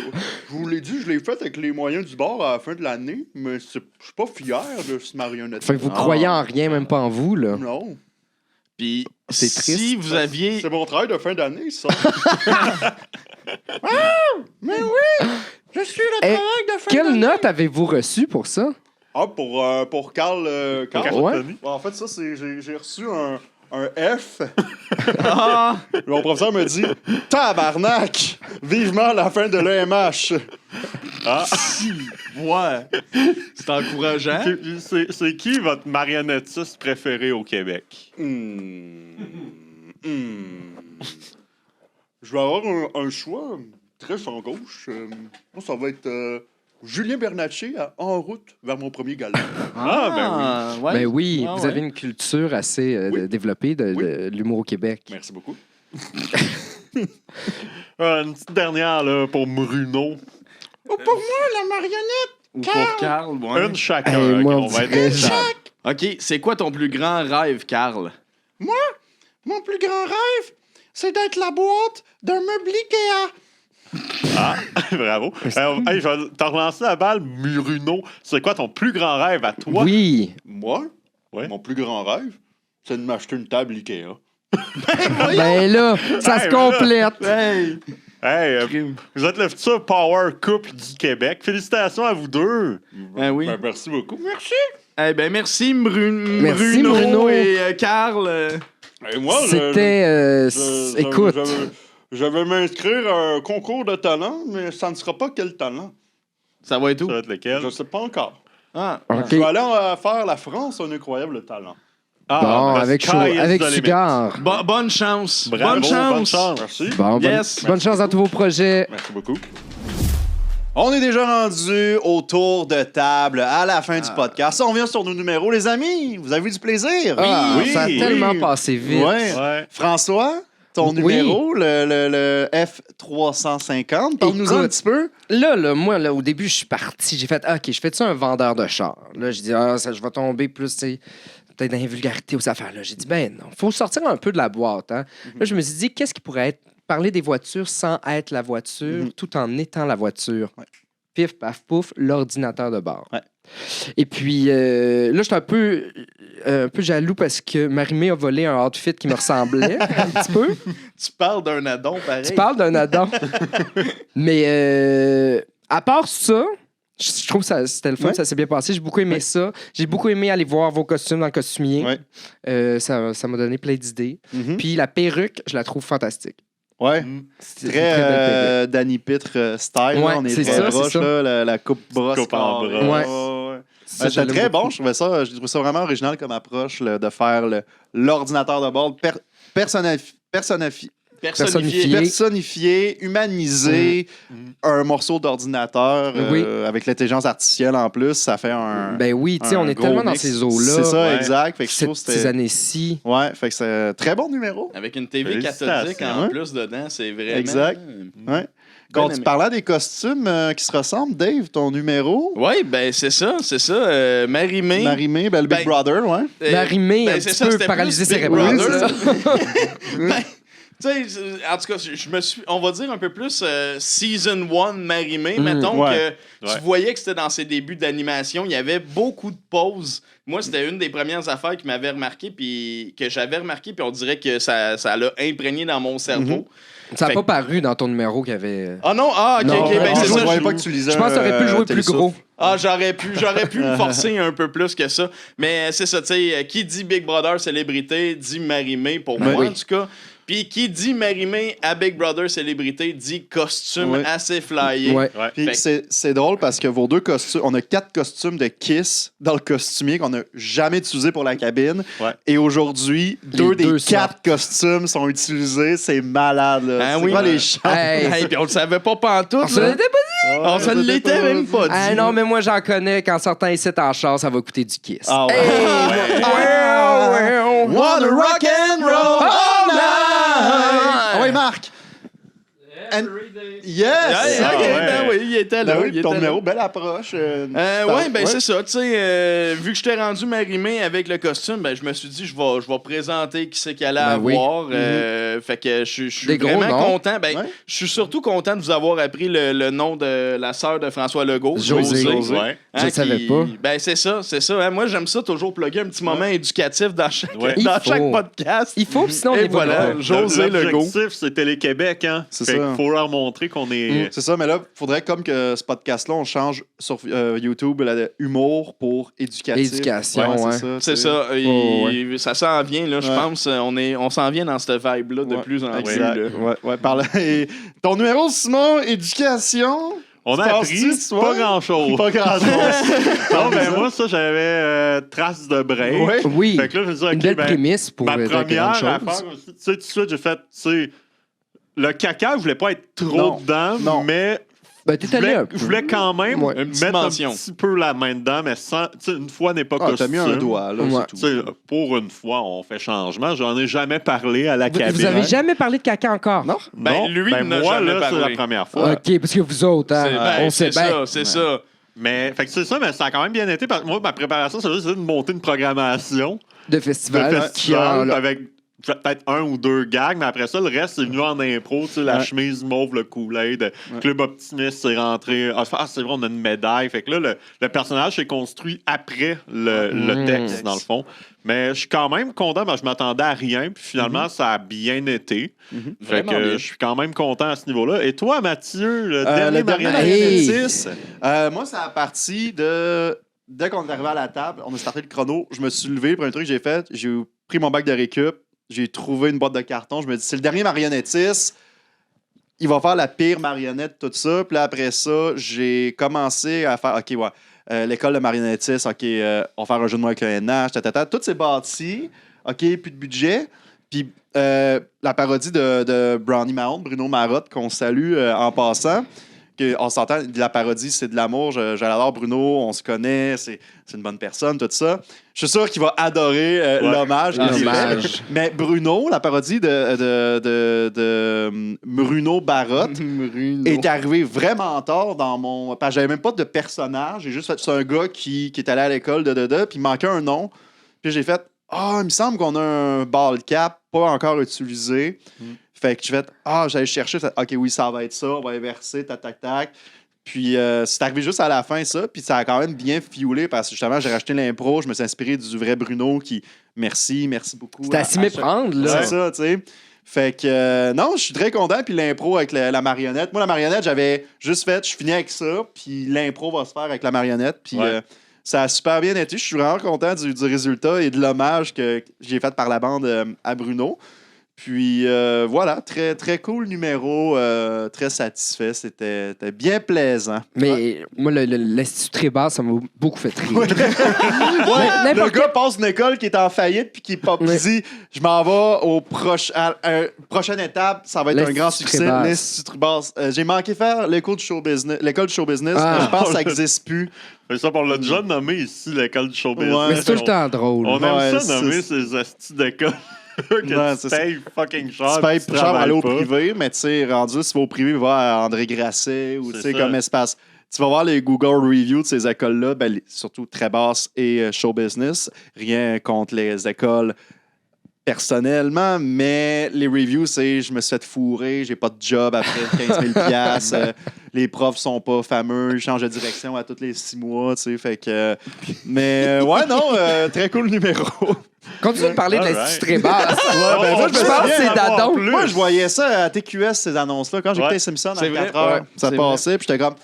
vous l'ai dit, je l'ai fait avec les moyens du bord à la fin de l'année, mais je suis pas fier de ce marionnette. Fait que vous croyez en rien, même pas en vous, là. Non. Puis C'est si triste. vous aviez... C'est mon travail de fin d'année, ça. Mais oui, je suis le Eh, travail de fin Quelle d'année. note avez-vous reçue pour ça? Ah, pour Carl. Carl? Ouais. En fait, ça, c'est j'ai reçu un F. Ah! Mon professeur me dit tabarnak! Vivement la fin de l'EMH! Ah! Ouais. C'est encourageant. C'est qui votre marionnettiste préféré au Québec? Je vais avoir un choix très champ gauche. Moi, ça va être Julien Bernatchez En route vers mon premier gala. Ah, ouais. Ben oui, Ah, vous ouais. avez une culture assez Oui. développée de l'humour au Québec. Merci beaucoup. Une petite dernière là, pour Bruno. Oh, pour moi, la marionnette. Ou pour Carl, ouais. Une chacun. Hey, ok, moi, on on va dirait- être sage. OK, c'est quoi ton plus grand rêve, Carl? Mon plus grand rêve, c'est d'être la boîte d'un meuble Ikea. Ah, bravo. Hey, je vais te relancer la balle, Bruno. C'est quoi ton plus grand rêve à toi? Oui. Moi, Ouais. mon plus grand rêve, c'est de m'acheter une table Ikea. Ben là, ça se Hey, complète. Hey! Hey, vous êtes le futur power couple du Québec. Félicitations à vous deux. Ben oui. Ben, merci beaucoup. Merci. Eh ben merci, Merci, Bruno. et Carl. Et moi, C'était... écoute, je vais m'inscrire à un concours de talent, mais ça ne sera pas quel talent. Ça va être Ça où? va être lequel? Je ne sais pas encore. Ah. OK. Je vais aller faire la France, un incroyable talent. Bon, the avec, sky is avec the limit. Sugar. Bonne chance. Bravo, bonne chance. Merci. Bon, Yes. bonne chance dans tous vos projets. Merci beaucoup. On est déjà rendu au tour de table à la fin du podcast. On revient sur nos numéros, les amis. Vous avez eu du plaisir? Ah, oui, ça a oui. tellement passé vite. Ouais. Ouais. François, ton Oui. numéro, le F350, parle-nous-en un Écoute. petit peu. Là, moi, là, au début, je suis parti. J'ai fait, OK, je fais-tu un vendeur de char? Là, je dis, ça, je vais tomber plus, tu sais, peut-être dans les vulgarités aux affaires. Là, j'ai dit, ben non, faut sortir un peu de la boîte. Hein? Là, je me suis dit, qu'est-ce qui pourrait être parler des voitures sans être la voiture, tout en étant la voiture? Ouais. Pif, paf, pouf, l'ordinateur de bord. Ouais. Et puis, là, j'étais un peu jaloux parce que Marie-Mé a volé un outfit qui me ressemblait un petit peu. Tu parles d'un addon pareil. Tu parles d'un addon. Mais à part ça, je trouve que c'était le fun, Ouais. ça s'est bien passé. J'ai beaucoup aimé ça. J'ai beaucoup aimé aller voir vos costumes dans le costumier. Ouais. Ça m'a donné plein d'idées. Mhm. Puis la perruque, je la trouve fantastique. Ouais. C'est une Très très belle perruque. Danny Pitre style. Ouais, là. On est c'est très ça, proche, c'est ça. là, la coupe brosse. Coupe en carrée. bras. Ouais. Ça, C'était j'aime très beaucoup. bon. Je trouvais ça vraiment original comme approche là, de faire l'ordinateur de bord personnifié, humanisé, un morceau d'ordinateur Oui. avec l'intelligence artificielle en plus. Ça fait un. Ben oui, tu sais, on est gros tellement dans mix. ces eaux-là. C'est ça, Ouais. exact. Fait que je trouve que Ces c'était. années-ci. Ouais, fait que c'est un très bon numéro. Avec une TV Félicitations. cathodique en Ouais. plus dedans, c'est vraiment... Exact. Ouais. Quand tu aimé. parlais des costumes qui se ressemblent, Dave, ton numéro. Oui, ben c'est ça. Marie-Mé. Marie-Mé, ben, le Big Ben, Brother, ouais. Marie-Mé, ben, un c'est petit ça, peu c'était paralysée plus Big cérébrale. Brother. c'est ça? Ben, Tu sais, en tout cas, je me suis, on va dire un peu plus season 1 Marimé. Mettons ouais. que tu voyais que c'était dans ses débuts d'animation. Il y avait beaucoup de pauses. Moi, c'était une des premières affaires qui m'avait remarqué, puis que j'avais remarqué, puis on dirait que ça l'a imprégné dans mon cerveau. Ça n'a Fait pas paru dans ton numéro qu'il y avait. Ah non, ok, Non, ok, ben non, c'est Je ça. voyais pas que tu lisais. Je pense que t'aurais pu le jouer plus gros. Ah, j'aurais pu me forcer un peu plus que ça. Mais c'est ça, tu sais, qui dit Big Brother célébrité dit Marimé pour moi, Oui. en tout cas. Puis qui dit Marimé à Big Brother célébrité dit costume Oui. assez flyé. Ouais. Puis c'est drôle parce que vos deux costumes, on a 4 costumes de Kiss dans le costumier qu'on n'a jamais utilisé pour la cabine. Ouais. Et aujourd'hui, deux des deux 4 costumes sont utilisés. C'est malade. Là. Ah C'est oui. quoi les chances? Hey, puis on le savait pas pantoute. On se là. l'était pas dit. On se l'était même pas dit. Ah non, mais moi, j'en connais qu'en sortant ici en char, ça va coûter du kiss. Ah ouais. Wanna rock and roll all night. Ah oui, Marc! Yes! Yeah, Ah ok, ouais. ben oui, il était là. Ben oui, il ton était numéro, là. belle approche. Ouais, ben c'est ça. Tu sais, vu que je t'ai rendu Marimé avec le costume, ben je me suis dit, je vais présenter qui c'est qu'il allait Ben oui. avoir. Fait que je suis Des gros vraiment noms. content. Ben, Ouais. je suis surtout content de vous avoir appris le nom de la sœur de François Legault. José. Ouais. Je le savais pas. Ben c'est ça. Hein. Moi, j'aime ça toujours plugger un petit moment éducatif dans chaque, Ouais. Il dans faut. chaque podcast. Il faut, puis sinon, on Et est voilà, pas. José Legault. L'objectif, c'est Télé-Québec, hein? C'est Fait ça. qu'il faut leur montrer qu'on est... C'est ça, mais là, il faudrait comme que ce podcast-là, on change sur YouTube humour pour éducatif. Éducation, ouais. C'est tu sais. ça. Ça s'en vient, là, je Ouais. pense. On s'en vient dans cette vibe-là de Ouais, plus en plus. exact. là. Ouais, Et ton numéro, Simon, éducation. On a Tu appris penses-tu, tu pas vois? grand-chose. Pas grand-chose. Non, ben moi, ça, j'avais trace de break. Ouais. Oui. Fait que là, je me dis, Une OK, belle ben, prémisse pour ma de première grandes choses. affaire aussi, tu sais, tout de suite, j'ai fait, tu sais, le caca, je voulais pas être trop Non. dedans, Non. mais Ben, t'es allé un peu. je voulais quand même Ouais. Une petite mettre mention. un petit peu la main dedans, mais sans, tu sais, une fois n'est pas Ah, costume. t'as mis un doigt, là, Ouais. c'est Tu tout. sais, pour une fois, on fait changement. J'en ai jamais parlé à la cabine. Vous avez jamais parlé de caca encore? Non? Ben, lui, il n'a moi, jamais là, c'est parlé. la première fois. OK, parce que vous autres, hein, on sait c'est bien. ça, c'est ça. Mais, fait que c'est ça, mais ça a quand même bien été. Parce que moi, ma préparation, c'est juste de monter une programmation De de festival. festival avec peut-être un ou deux gags, mais après ça, le reste, c'est venu en impro. Tu sais, la Ouais. chemise mauve, le Kool-Aid, Club Optimiste, c'est rentré. Ah, c'est vrai, on a une médaille. Fait que là, le personnage s'est construit après le texte, dans le fond. Mais je suis quand même content, parce que je m'attendais à rien, puis finalement, ça a bien été. Fait Vraiment que bien. je suis quand même content à ce niveau-là. Et toi, Mathieu, le dernier Le dernier marionnette? marionnettiste, moi, ça a parti de... Dès qu'on est arrivé à la table, on a starté le chrono, je me suis levé, pour un truc que j'ai fait, j'ai pris mon bac de récup, j'ai trouvé une boîte de carton, je me dis, c'est le dernier marionnettiste, il va faire la pire marionnette, tout ça. Puis là, après ça, j'ai commencé à faire, OK, ouais, l'école de marionnettiste, OK, on va faire un jeu de mots avec le NH, tout s'est bâti, OK, plus de budget. Puis la parodie de Brownie Mahon, Bruno Marotte, qu'on salue en passant, on s'entend, la parodie, c'est de l'amour. J'adore Bruno, on se connaît, c'est une bonne personne, tout ça. Je suis sûr qu'il va adorer l'hommage. L'hommage. Mais Bruno, la parodie de Bruno Barotte, est arrivé vraiment tard dans mon... Parce que j'avais même pas de personnage. J'ai juste fait... C'est un gars qui est allé à l'école, puis il manquait un nom. Puis j'ai fait, il me semble qu'on a un ball cap pas encore utilisé. Fait que je fais, j'allais chercher, OK, oui, ça va être ça, on va inverser, tac. Puis c'est arrivé juste à la fin, ça, puis ça a quand même bien fioulé parce que justement, j'ai racheté l'impro, je me suis inspiré du vrai Bruno qui, merci beaucoup. C'était à s'y méprendre, là. C'est ça, tu sais. Fait que, non, je suis très content, puis l'impro avec la marionnette. Moi, la marionnette, j'avais juste fait, je finis avec ça, puis l'impro va se faire avec la marionnette, puis ça a super bien été. Je suis vraiment content du résultat et de l'hommage que j'ai fait par la bande à Bruno. Puis voilà, très, très cool numéro, très satisfait. C'était bien plaisant. Mais moi, l'Institut Trébas, ça m'a beaucoup fait rire. Le N'importe gars passe une école qui est en faillite puis qui dit je m'en vais au prochaine étape, ça va être un L'Institut grand succès. Trébas. L'Institut Trébas. J'ai manqué faire l'école du show business, mais je pense que ça n'existe plus. Fait ça, on l'a déjà nommé ici, l'école du show business. Ouais. Mais c'est tout le temps drôle. On aime Ouais, ça nommer c'est- ces astis d'école. Que Ouais, tu c'est ça. payes fucking cher. Tu payes puis plus cher pour aller au travailles pas. privé, mais tu sais, rendu, si tu vas au privé, va à André Grasset ou C'est tu sais, ça. comme espace. Tu vas voir les Google Reviews de ces écoles-là, surtout très basses et show business. Rien contre les écoles personnellement, mais les reviews, c'est je me suis fait fourrer, j'ai pas de job après 15 000 piastres, les profs sont pas fameux, je change de direction à tous les 6 mois, tu sais, fait que... Mais ouais, non, très cool numéro. Continue de parler de Alright. l'Institut Trébert. ben, moi, je pense que c'est Dadon. Moi, je voyais ça à TQS, ces annonces-là, quand j'écoutais Ouais. Simpson à C'est 4 vrai, heures, ouais, ça c'est passait, puis j'étais comme...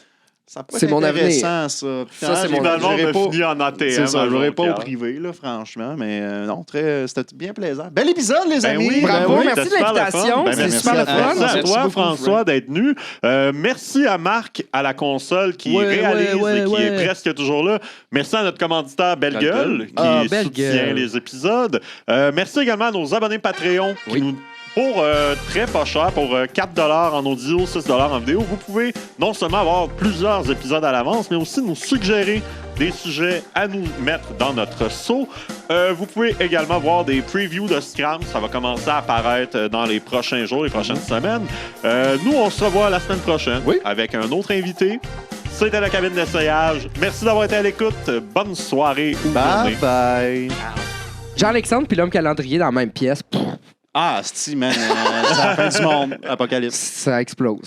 Ça pourrait C'est être mon intéressant, ça. Ça, c'est mon Finalement, on J'irais a pas- fini en ATM. C'est ça, un je l'aurais jour, pas au Carl. privé, là, franchement, mais non, c'était bien plaisant. Bel épisode, les Ben amis! oui, Bravo, ben oui, merci c'était de super le l'invitation, fun. Ben, c'est merci super à le toi. fun. Merci à Merci toi, beaucoup, François, d'être venu. Merci à Marc à la console qui réalise et qui est presque toujours là. Merci à notre commanditaire Belle Gueule qui Belle soutient Gueule. les épisodes. Merci également à nos abonnés Patreon qui nous pour très pas cher, pour 4 en audio, 6 en vidéo, vous pouvez non seulement avoir plusieurs épisodes à l'avance, mais aussi nous suggérer des sujets à nous mettre dans notre seau. Vous pouvez également voir des previews de Scram. Ça va commencer à apparaître dans les prochains jours, les prochaines semaines. Nous, on se revoit la semaine prochaine avec un autre invité. C'était la cabine d'essayage. Merci d'avoir été à l'écoute. Bonne soirée ou Bye journée. bye! Jean-Alexandre puis l'homme calendrier dans la même pièce, Ah, c'est man, c'est la fin du monde, apocalypse. ça explose.